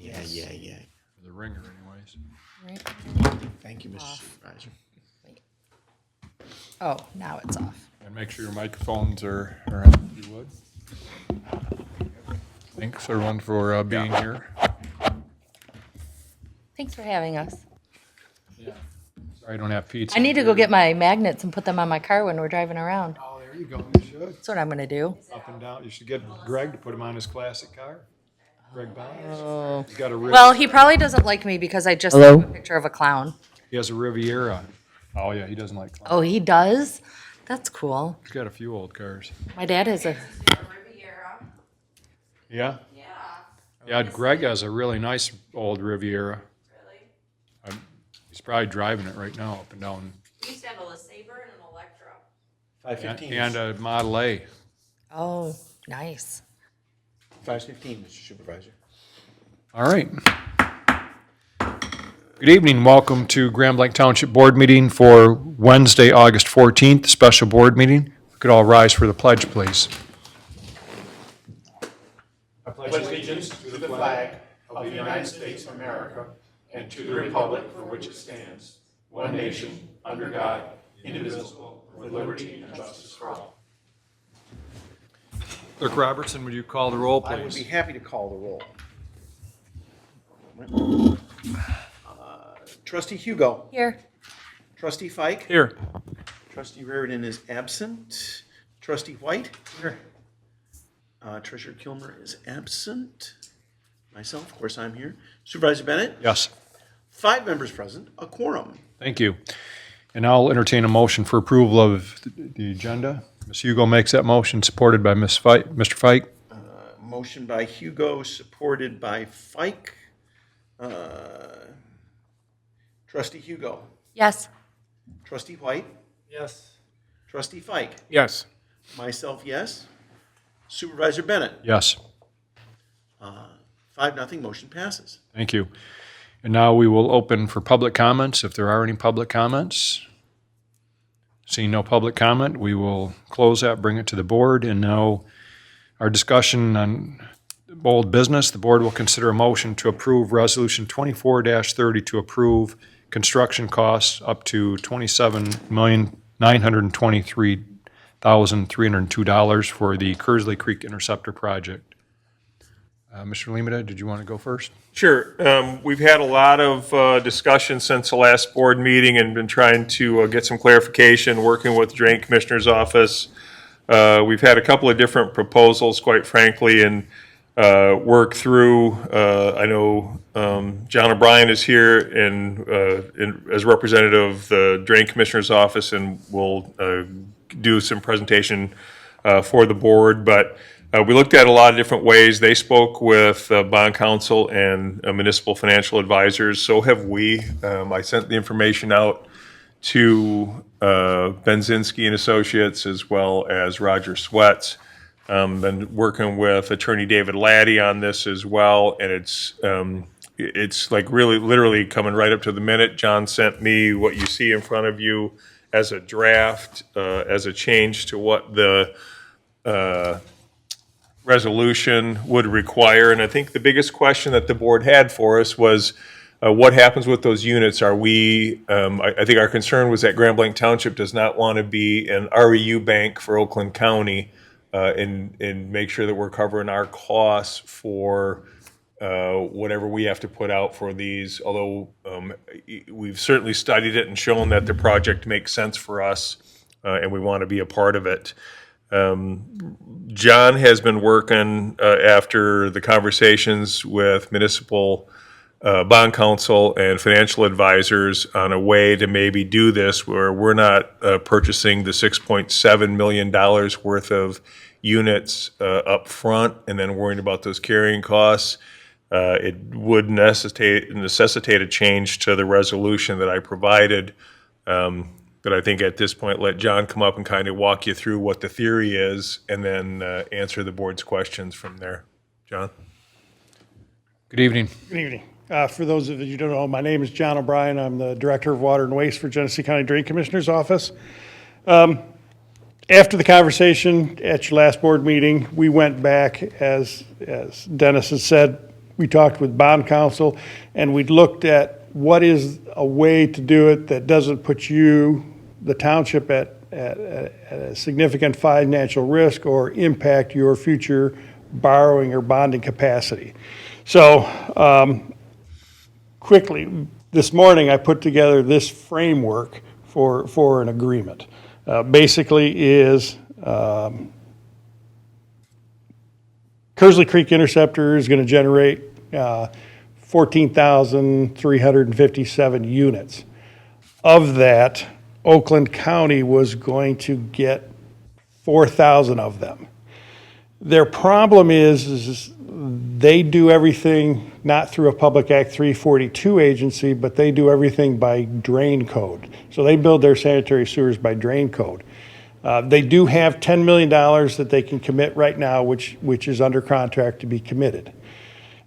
Yeah. The ringer anyways. Right. Thank you, Mr. Off. Supervisor. Wait. Oh, now it's off. And make sure your microphones are on, if you would. Thanks everyone for being here. Thanks for having us. Sorry I don't have pizza. I need to go get my magnets and put them on my car when we're driving around. Oh, there you go, you should. That's what I'm gonna do. Up and down, you should get Greg to put him on his classic car. Greg Bond. Oh. He's got a Well, he probably doesn't like me because I just Hello? took a picture of a clown. He has a Riviera. Oh yeah, he doesn't like clowns. Oh, he does? That's cool. He's got a few old cars. My dad has a, Yeah? Yeah, Greg has a really nice old Riviera. Really? He's probably driving it right now up and down. We used to have a LeSabre and an Electra. 515. And a Model A. oh, nice. 515, Mr. Supervisor. All right. Good evening. Welcome to Grand Blanc Township Board Meeting for Wednesday, August 14th, special board meeting. We could all rise for the pledge, please. I pledge allegiance to the flag of the United States of America and to the republic for which it stands, one nation, under God, indivisible, with liberty and justice for all. Clerk Robertson, would you call the roll, I would be please? happy to call the roll. Trustee Hugo. Here. Trustee Fike. Here. Trustee Raridan is absent. Trustee White. Here. Treasurer Kilmer is absent. Myself, of course, I'm here. Supervisor Bennett. Yes. 5 members present, a quorum. Thank you. And I'll entertain a motion for approval of the agenda. Ms. Hugo makes that motion, supported by Mr. Fike. Motion by Hugo, supported by Fike. Trustee Hugo. Yes. Trustee White. Yes. Trustee Fike. Yes. Myself, yes. Supervisor Bennett. Yes. 5-0, motion passes. Thank you. And now we will open for public comments, if there are any public comments. Seeing no public comment, we will close that, bring it to the board, and now our discussion on old business. The board will consider a motion to approve Resolution 24-30 to approve construction costs up to $27,923,302 for the Kearsley Creek Interceptor project. Mr. Limita, did you want to go first? Sure. We've had a lot of discussion since the last board meeting and been trying to get some clarification, working with the Drain Commissioner's office. We've had a couple of different proposals, quite frankly, and work through. I know John O'Brien is here and as representative of the Drain Commissioner's office, and will do some presentation for the board. But we looked at a lot of different ways. They spoke with bond counsel and municipal financial advisors. So have we. I sent the information out to Benzinski and Associates as well as Roger Sweats. Been working with Attorney David Laddie on this as well, and it's like really literally coming right up to the minute. John sent me what you see in front of you as a draft, as a change to what the resolution would require. And I think the biggest question that the board had for us was what happens with those units? Are we, I think our concern was that Grand Blanc Township does not want to be an REU bank for Oakland County, and make sure that we're covering our costs for whatever we have to put out for these, although we've certainly studied it and shown that the project makes sense for us, and we want to be a part of it. John has been working after the conversations with municipal bond counsel and financial advisors on a way to maybe do this where we're not purchasing the $6.7 million worth of units up front and then worrying about those carrying costs. It would necessitate a change to the resolution that I provided. But I think at this point, let John come up and kind of walk you through what the theory is and then answer the board's questions from there. John? Good evening. Good evening. For those of you who don't know, my name is John O'Brien. I'm the Director of Water and Waste for Genesee County Drain Commissioner's Office. After the conversation at your last board meeting, we went back, as Dennis has said, we talked with bond counsel, and we looked at what is a way to do it that doesn't put you, the township, at a significant financial risk or impact your future borrowing or bonding capacity. So quickly, this morning I put together this framework for an agreement. Basically is Kersley Creek Interceptor is going to generate 14,357 units. Of that, Oakland County was going to get 4,000 of them. Their problem is they do everything not through a Public Act 342 agency, but they do everything by drain code. So they build their sanitary sewers by drain code. They do have $10 million that they can commit right now, which is under contract to be committed.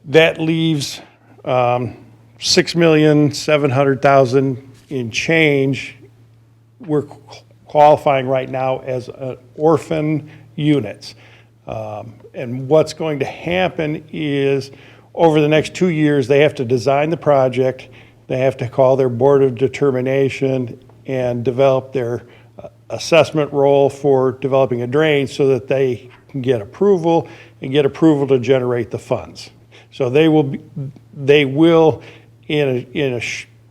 That leaves $6,700,000 in change. We're qualifying right now as orphan units. And what's going to happen is over the next 2 years, they have to design the project, they have to call their board of determination and develop their assessment role for developing a drain so that they can get approval and get approval to generate the funds. So they will in a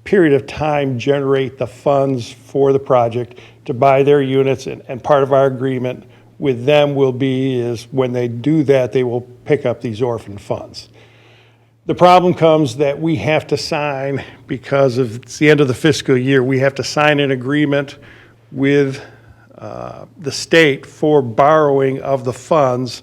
period of time generate the funds for the project to buy their units, and part of our agreement with them will be is when they do that, they will pick up these orphan funds. The problem comes that we have to sign, because it's the end of the fiscal year, we have to sign an agreement with the state for borrowing of the funds.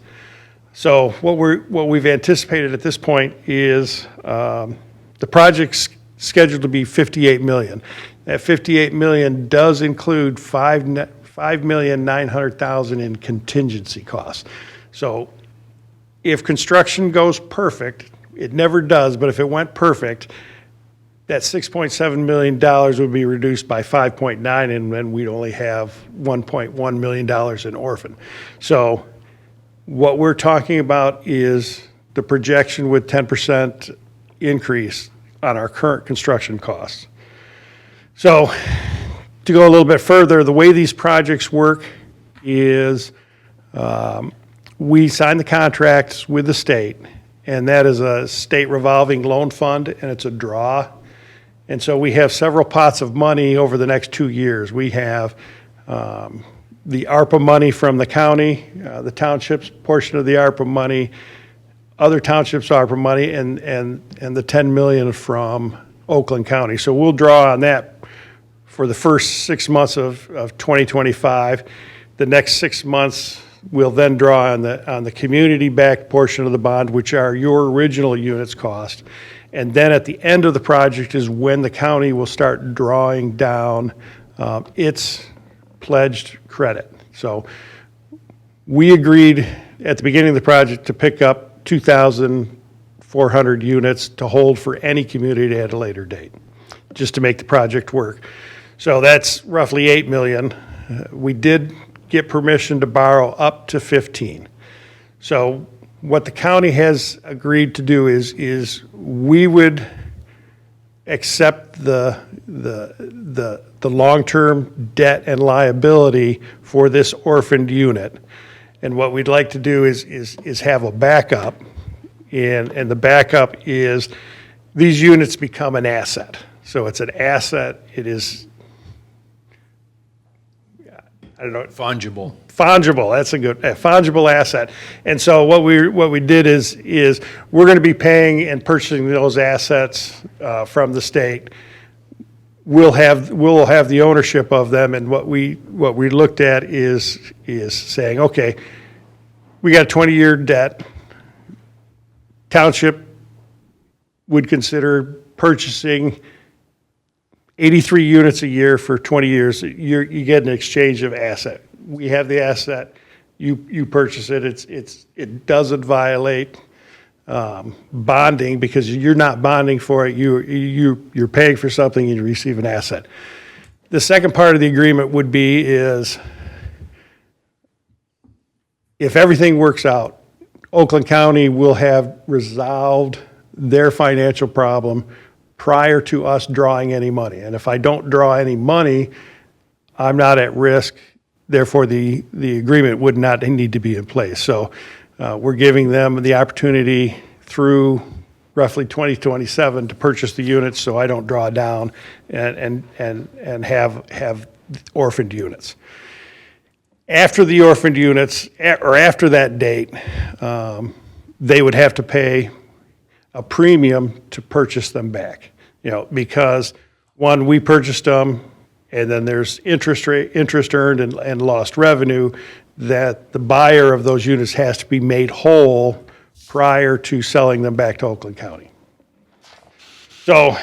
So what we've anticipated at this point is the project's scheduled to be $58 million. That $58 million does include $5,900,000 in contingency costs. So if construction goes perfect, it never does, but if it went perfect, that $6.7 million would be reduced by 5.9, and then we'd only have $1.1 million in orphan. So what we're talking about is the projection with 10% increase on our current construction costs. So to go a little bit further, the way these projects work is we sign the contracts with the state, and that is a state revolving loan fund, and it's a draw. And so we have several pots of money over the next 2 years. We have the ARPA money from the county, the township's portion of the ARPA money, other townships' ARPA money, and the $10 million from Oakland County. So we'll draw on that for the first 6 months of 2025. The next 6 months, we'll then draw on the community-backed portion of the bond, which are your original units cost. And then at the end of the project is when the county will start drawing down its pledged credit. So we agreed at the beginning of the project to pick up 2,400 units to hold for any community at a later date, just to make the project work. So that's roughly $8 million. We did get permission to borrow up to 15. So what the county has agreed to do is we would accept the long-term debt and liability for this orphaned unit. And what we'd like to do is have a backup, and the backup is these units become an asset. So it's an asset, it is, I don't know. Fungible. Fungible, that's a good, fungible asset. And so what we did is we're going to be paying and purchasing those assets from the state. We'll have the ownership of them, and what we looked at is saying, okay, we got a 20-year debt. Township would consider purchasing 83 units a year for 20 years. You get an exchange of asset. We have the asset, you purchase it. It doesn't violate bonding, because you're not bonding for it. You're paying for something and you receive an asset. The second part of the agreement would be is if everything works out, Oakland County will have resolved their financial problem prior to us drawing any money. And if I don't draw any money, I'm not at risk. Therefore, the agreement would not need to be in place. So we're giving them the opportunity through roughly 2027 to purchase the units, so I don't draw down and have orphaned units. After the orphaned units, or after that date, they would have to pay a premium to purchase them back. Because one, we purchased them, and then there's interest earned and lost revenue that the buyer of those units has to be made whole prior to selling them back to Oakland County. So,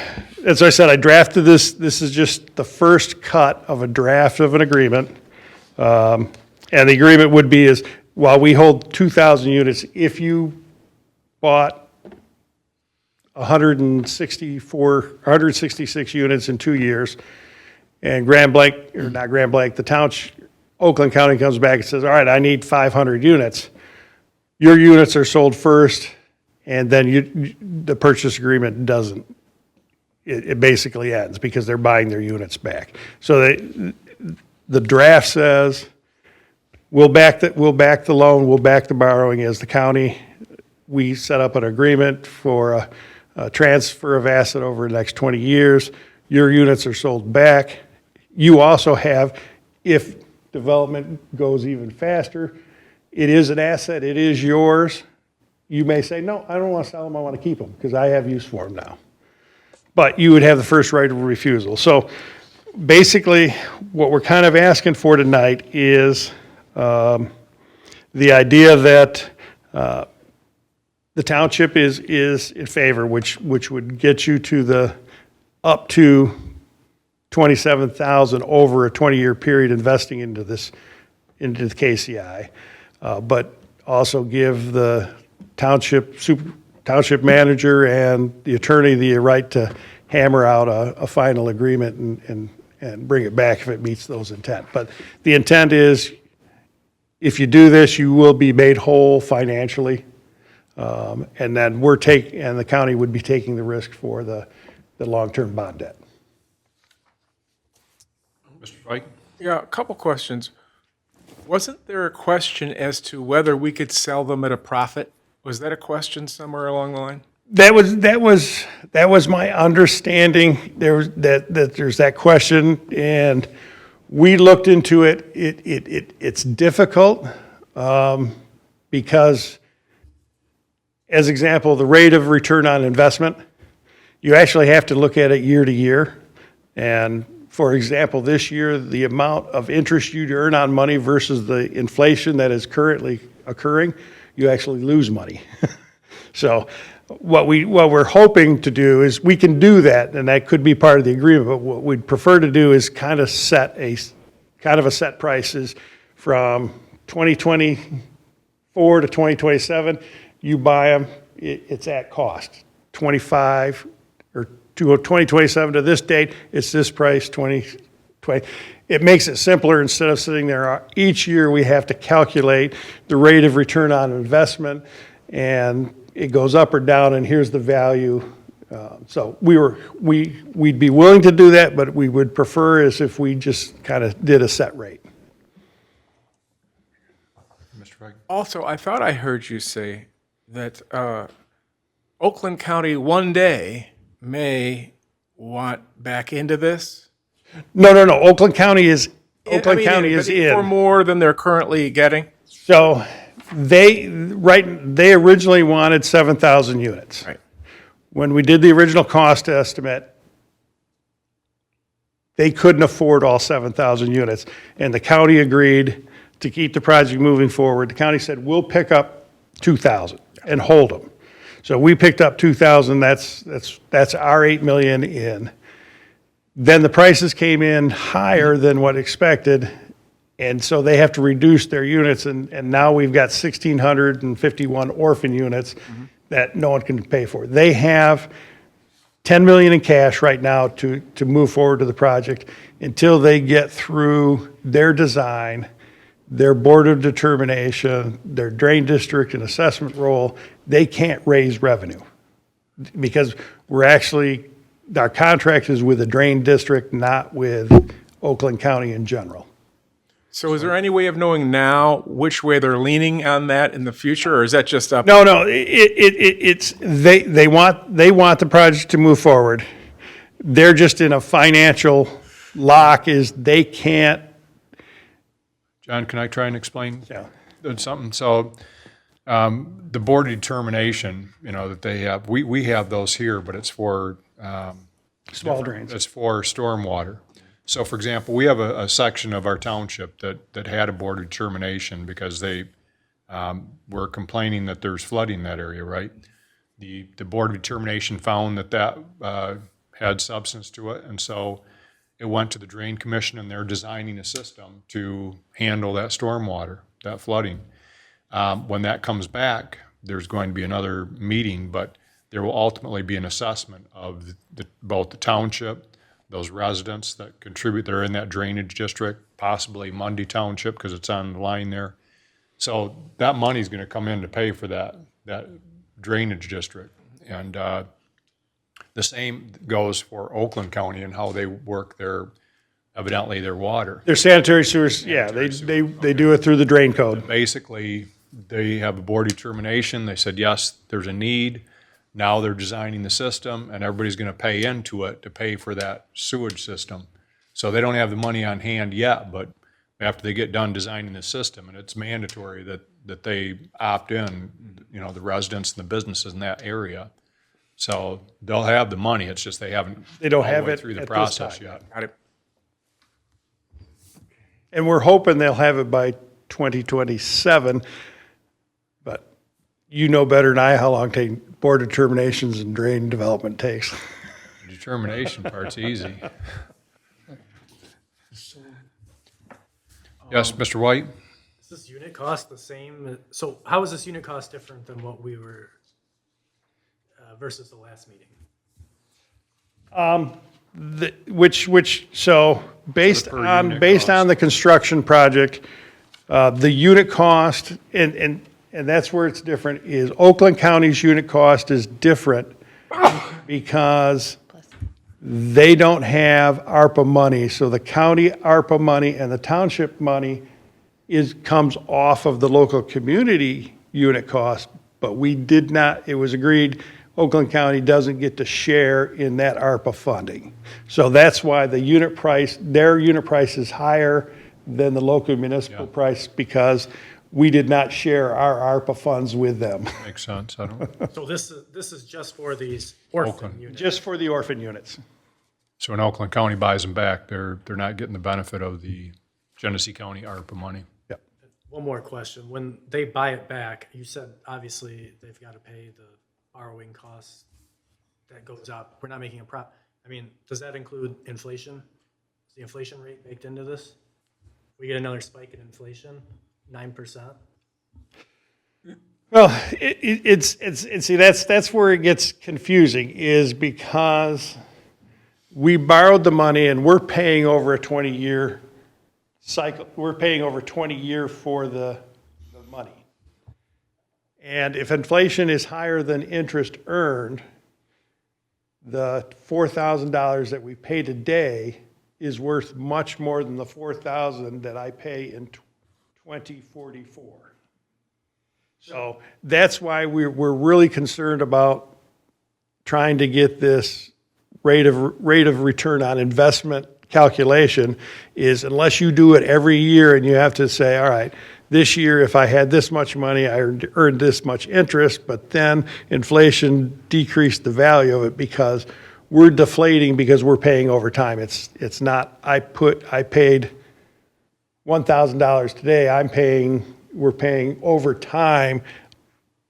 as I said, I drafted this. This is just the first cut of a draft of an agreement. And the agreement would be is, while we hold 2,000 units, if you bought 166 units in 2 years, and the Township, Oakland County comes back and says, all right, I need 500 units. Your units are sold first, and then the purchase agreement doesn't. It basically ends because they're buying their units back. So the draft says, we'll back the loan, we'll back the borrowing as the county. We set up an agreement for a transfer of asset over the next 20 years. Your units are sold back. You also have, if development goes even faster, it is an asset, it is yours. You may say, no, I don't want to sell them, I want to keep them because I have use for them now. But you would have the first right of refusal. So basically, what we're kind of asking for tonight is the idea that the township is in favor, which would get you to the up to 27,000 over a 20-year period investing into the KCI, but also give the township manager and the attorney the right to hammer out a final agreement and bring it back if it meets those intent. But the intent is, if you do this, you will be made whole financially, and then the county would be taking the risk for the long-term bond debt. Mr. Fike? Yeah, a couple questions. Wasn't there a question as to whether we could sell them at a profit? Was that a question somewhere along the line? That was my understanding. There's that question, and we looked into it. It's difficult because, as example, the rate of return on investment, you actually have to look at it year to year. And for example, this year, the amount of interest you earn on money versus the inflation that is currently occurring, you actually lose money. So what we're hoping to do is, we can do that, and that could be part of the agreement, but what we'd prefer to do is kind of set prices from 2024 to 2027. You buy them, it's at cost. 25 or 2027 to this date, it's this price, 2020. It makes it simpler. Instead of sitting there each year, we have to calculate the rate of return on investment, and it goes up or down, and here's the value. So we'd be willing to do that, but we would prefer is if we just kind of did a set rate. Mr. Fike? Also, I thought I heard you say that Oakland County one day may want back into this. No. Oakland County is But in. for more than they're currently getting. So they originally wanted 7,000 units. Right. When we did the original cost estimate, they couldn't afford all 7,000 units, and the county agreed to keep the project moving forward. The county said, we'll pick up 2,000 and hold them. So we picked up 2,000, that's our 8 million in. Then the prices came in higher than what expected, and so they have to reduce their units, and now we've got 1,651 orphan units that no one can pay for. They have 10 million in cash right now to move forward to the project until they get through their design, their board of determination, their drain district and assessment role. They can't raise revenue. because our contract is with the drain district, not with Oakland County in general. So is there any way of knowing now which way they're leaning on that in the future, or is that just up? No, they want the project to move forward. They're just in a financial lock, is they can't. John, can I try and explain Yeah. something? So the board determination, that they have, we have those here, but it's for Small drains. it's for stormwater. So, for example, we have a section of our township that had a board determination because they were complaining that there's flooding in that area, right? The board of determination found that had substance to it, and so it went to the Drain Commission, and they're designing a system to handle that stormwater, that flooding. When that comes back, there's going to be another meeting, but there will ultimately be an assessment of both the township, those residents that contribute, they're in that drainage district, possibly Mundy Township, because it's on the line there. So that money's gonna come in to pay for that drainage district. And the same goes for Oakland County and how they work evidently their water. Their sanitary sewers, yeah, they do it through the drain code. Basically, they have a board determination, they said, yes, there's a need. Now they're designing the system, and everybody's gonna pay into it to pay for that sewage system. So they don't have the money on hand yet, but after they get done designing the system, and it's mandatory that they opt in, the residents and the businesses in that area. So they'll have the money, it's just they haven't. They don't all the have way it through the at this process time. yet. Got it. And we're hoping they'll have it by 2027, but you know better than I how long board determinations and drain development takes. The determination part's easy. Yes, Mr. White? Is this unit cost the same? So how is this unit cost different than what we were versus the last meeting? So based per on unit cost. the construction project, the unit cost, and that's where it's different, is Oakland County's unit cost is different because they don't have ARPA money. So the county ARPA money and the township money comes off of the local community unit cost, but we did not, it was agreed Oakland County doesn't get to share in that ARPA funding. So that's why their unit price is higher than the local municipal price, because we did not share our ARPA funds with them. Makes sense, I don't, So this is just for these orphan Oakland. units. Just for the orphan units. so when Oakland County buys them back, they're not getting the benefit of the Genesee County ARPA money. One more question. When they buy it back, you said obviously they've got to pay the borrowing costs. That goes up. We're not making a I mean, does that include inflation? Is the inflation rate baked into this? We get another spike in inflation, 9%? Well, see, that's where it gets confusing, is because we borrowed the money and we're paying over a 20-year cycle. We're paying over 20 years for the money. And if inflation is higher than interest earned, the $4,000 that we pay today is worth much more than the $4,000 that I pay in 2044. So that's why we're really concerned about trying to get this rate of return on investment calculation, is unless you do it every year and you have to say, all right, this year if I had this much money, I earned this much interest, but then inflation decreased the value of it because we're deflating because we're paying over time. It's not, I paid $1,000 today, we're paying over time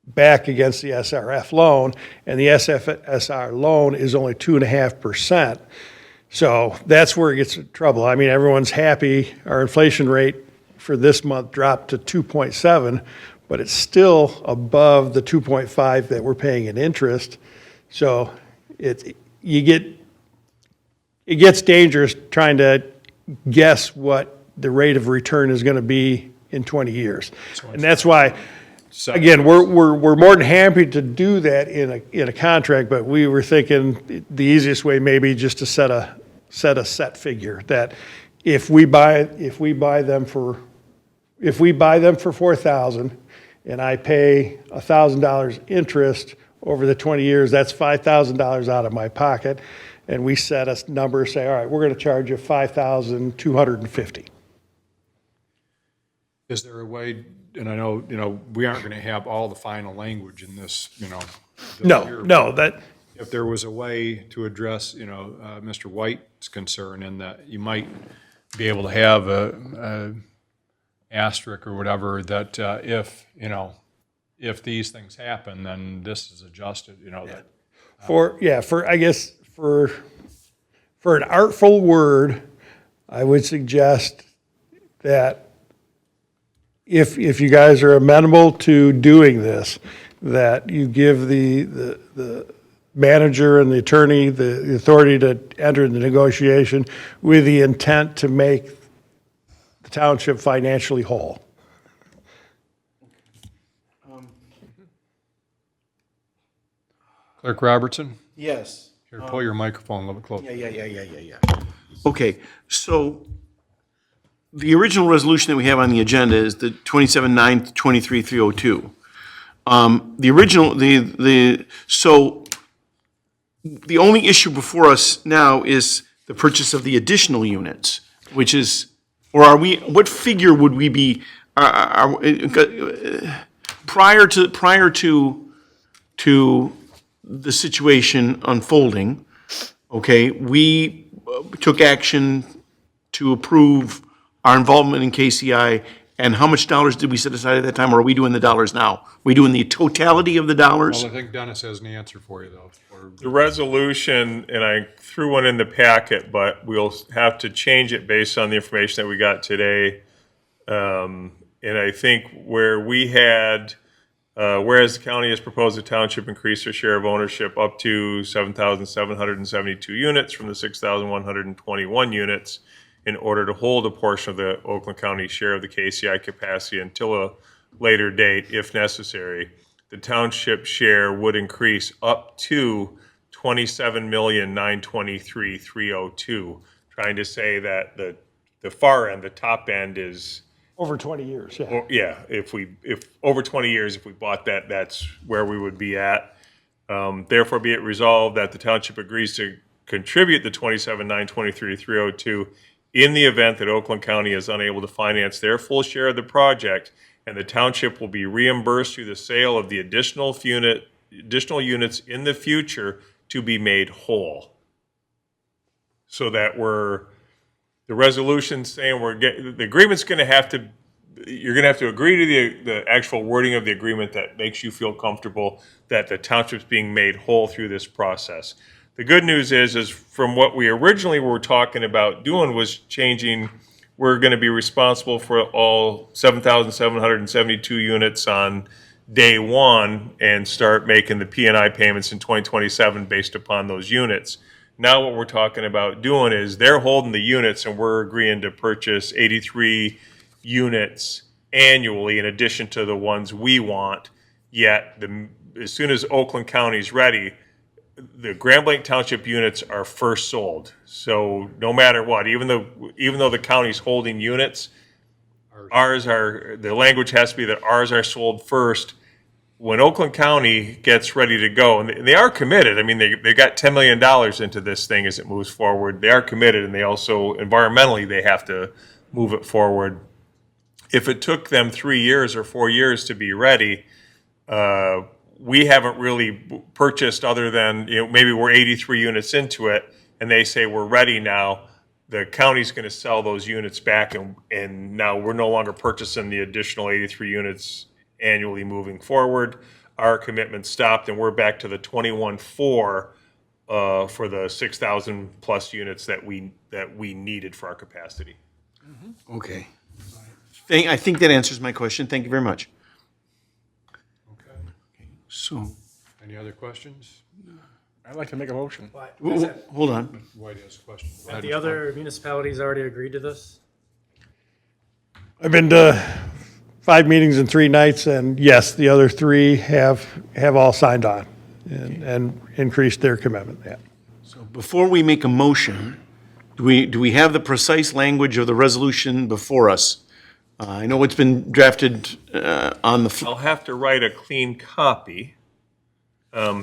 back against the SRF loan, and the SFSR loan is only 2.5%. So that's where it gets in trouble. I mean, everyone's happy. Our inflation rate for this month dropped to 2.7, but it's still above the 2.5 that we're paying in interest. So it gets dangerous trying to guess what the rate of return is going to be in 20 years. And that's why set. Again, we're more than happy to do that in a contract, but we were thinking the easiest way maybe just to set a set figure, that if we buy them for 4,000 and I pay $1,000 interest over the 20 years, that's $5,000 out of my pocket. And we set a number, say, all right, we're going to charge you $5,250. Is there a way, and I know, we aren't going to have all the final language in this, No, If there was a way to address, Mr. White's concern in that you might be able to have a asterisk or whatever that, if these things happen, then this is adjusted, that. for an artful word, I would suggest that if you guys are amenable to doing this, that you give the manager and the attorney the authority to enter the negotiation with the intent to make the township financially whole. Clerk Robertson, Yes. here, pull your microphone a little bit closer. Yeah. Okay, so the original resolution that we have on the agenda is the 27-9-23-302. So the only issue before us now is the purchase of the additional units, which is, what figure would we be, prior to the situation unfolding, okay, we took action to approve our involvement in KCI, and how much dollars did we set aside at that time, or are we doing the dollars now? Are we doing the totality of the dollars? Well, I think Dennis has an answer for you, though. The resolution, and I threw one in the packet, but we'll have to change it based on the information that we got today. And I think where we had, whereas the county has proposed the township increase their share of ownership up to 7,772 units from the 6,121 units in order to hold a portion of the Oakland County share of the KCI capacity until a later date, if necessary. The township share would increase up to 27,923,302. Trying to say that the far end, the top end is, Over 20 years, yeah. yeah, if over 20 years, if we bought that, that's where we would be at. Therefore, be it resolved that the township agrees to contribute the 27,923,302 in the event that Oakland County is unable to finance their full share of the project, and the township will be reimbursed through the sale of the additional units in the future to be made whole. So that the resolution saying the agreement's going to have to, you're going to have to agree to the actual wording of the agreement that makes you feel comfortable that the township's being made whole through this process. The good news is from what we originally were talking about doing was changing, we're going to be responsible for all 7,772 units on day one and start making the P&I payments in 2027 based upon those units. Now what we're talking about doing is they're holding the units and we're agreeing to purchase 83 units annually in addition to the ones we want. Yet as soon as Oakland County's ready, the Grand Blanc Township units are first sold. So no matter what, even though the county's holding units, the language has to be that ours are sold first. When Oakland County gets ready to go, and they are committed, I mean, they got $10 million into this thing as it moves forward. They are committed, and they also, environmentally, they have to move it forward. If it took them 3 years or 4 years to be ready, we haven't really purchased other than, maybe we're 83 units into it, and they say we're ready now. The county's going to sell those units back, and now we're no longer purchasing the additional 83 units annually moving forward. Our commitment stopped, and we're back to the 21.4 for the 6,000 plus units that we needed for our capacity. Okay. I think that answers my question. Thank you very much. Okay. So, Any other questions? I'd like to make a motion. hold on. White has a question. Go Have ahead, the Mr. other municipalities already agreed to this? I've been to 5 meetings in 3 nights, and yes, the other 3 have all signed on and increased their commitment, yeah. Before we make a motion, do we have the precise language of the resolution before us? I know it's been drafted on the, I'll have to write a clean copy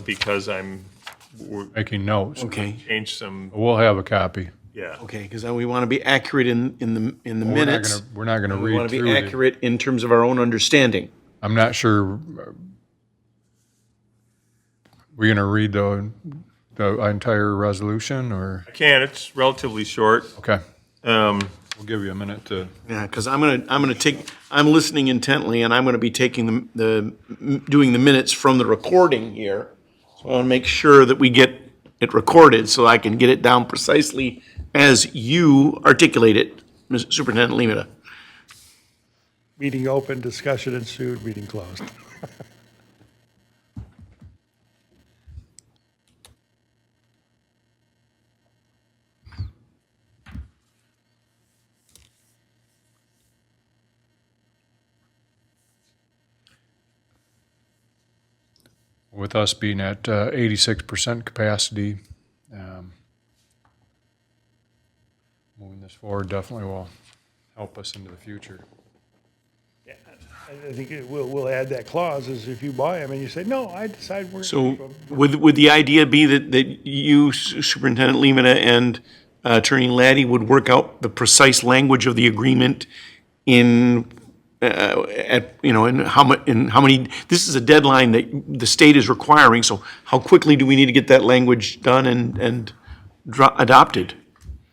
because we're Making notes. okay, changed some, We'll have a copy. yeah. okay, because we want to be accurate in the We're not minutes. gonna, we're not gonna We want read to be through it. accurate in terms of our own understanding. I'm not sure. We're gonna read the entire resolution, or, I can, it's relatively short. okay, Um, we'll give you a minute to, Yeah, because I'm listening intently, and I'm going to be taking doing the minutes from the recording here. So I want to make sure that we get it recorded so I can get it down precisely as you articulate it, Mr. Superintendent Limita. Meeting open, discussion ensued, meeting closed. with us being at 86% capacity, moving this forward definitely will help us into the future. I think we'll add that clause, is if you buy them and you say, no, I decide we're. So would the idea be that you, Superintendent Limita, and Attorney Laddie would work out the precise language of the agreement in in how many, this is a deadline that the state is requiring, so how quickly do we need to get that language done and adopted?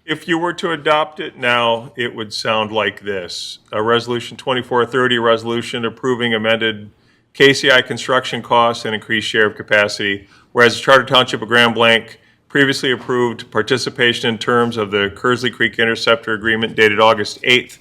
If you were to adopt it now, it would sound like this. A Resolution 2430, resolution approving amended KCI construction costs and increased share of capacity. Whereas the Charter Township of Grand Blanc previously approved participation in terms of the Kearsley Creek Interceptor Agreement dated August 8th,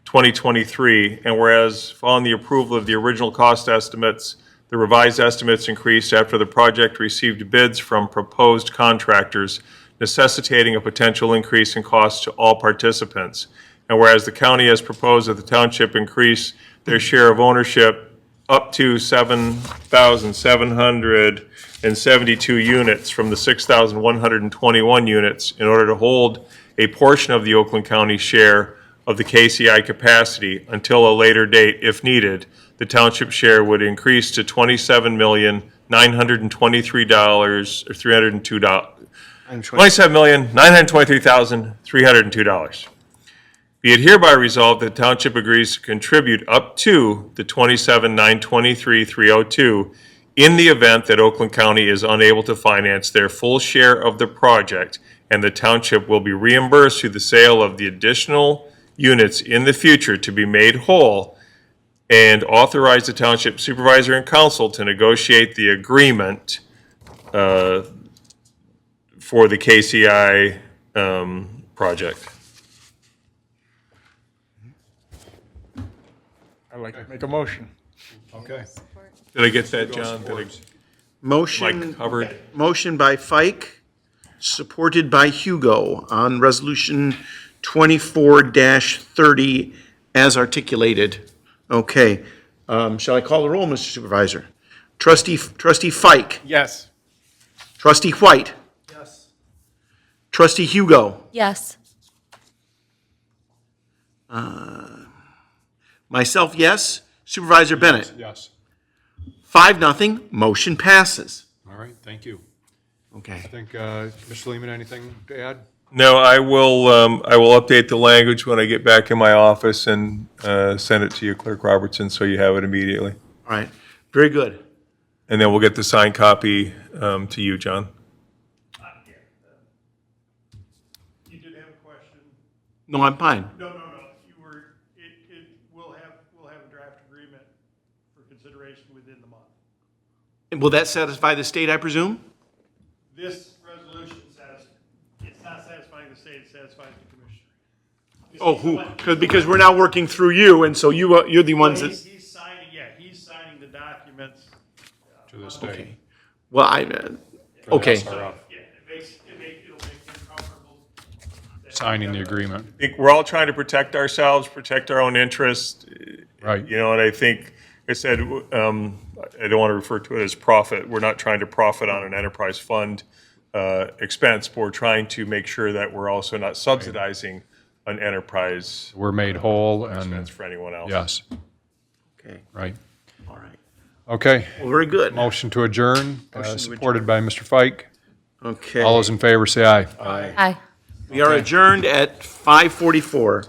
2023. And whereas following the approval of the original cost estimates, the revised estimates increased after the project received bids from proposed contractors, necessitating a potential increase in costs to all participants. And whereas the county has proposed that the township increase their share of ownership up to 7,772 units from the 6,121 units in order to hold a portion of the Oakland County share of the KCI capacity until a later date if needed, the township share would increase to $27,923 or $302. $27,923,302. Be it hereby resolved that the township agrees to contribute up to the $27,923,302 in the event that Oakland County is unable to finance their full share of the project, and the township will be reimbursed through the sale of the additional units in the future to be made whole, and authorize the township supervisor and council to negotiate the agreement for the KCI project. I'd like to make a motion. Okay. Did I get that, John? Did I, Motion. Mike covered? Motion by Fike, supported by Hugo on Resolution 24-30 as articulated. Okay. Shall I call the roll, Mr. Supervisor? Trustee Fike. Yes. Trustee White. Yes. Trustee Hugo. Yes. Myself, yes. Supervisor Bennett. Yes. 5-0. Motion passes. All right, thank you. Okay. I think, Mr. Lehman, anything to add? No, I will update the language when I get back in my office and send it to you, Clerk Robertson, so you have it immediately. All right. Very good. And then we'll get the signed copy to you, John. You did have a question? No, I'm fine. No. You were, we'll have a draft agreement for consideration within the month. And will that satisfy the state, I presume? This resolution says, it's not satisfying the state, it satisfies the commissioner. Oh, who? Because we're now working through you, and so you're the ones that. He's signing the documents. To the state. Well, okay. SRF, Yeah, it'll make them comfortable. signing the agreement. I think we're all trying to protect ourselves, protect our own interests, Right. You know, and I think, I said, I don't want to refer to it as profit. We're not trying to profit on an enterprise fund expense, but we're trying to make sure that we're also not subsidizing an enterprise We're made whole expense and, for anyone else. yes, Okay, right. all right. Okay, Well, very good. motion to adjourn, Motion to supported by Mr. Fike. Okay. All those in favor say aye. Aye. We are adjourned at 5:44.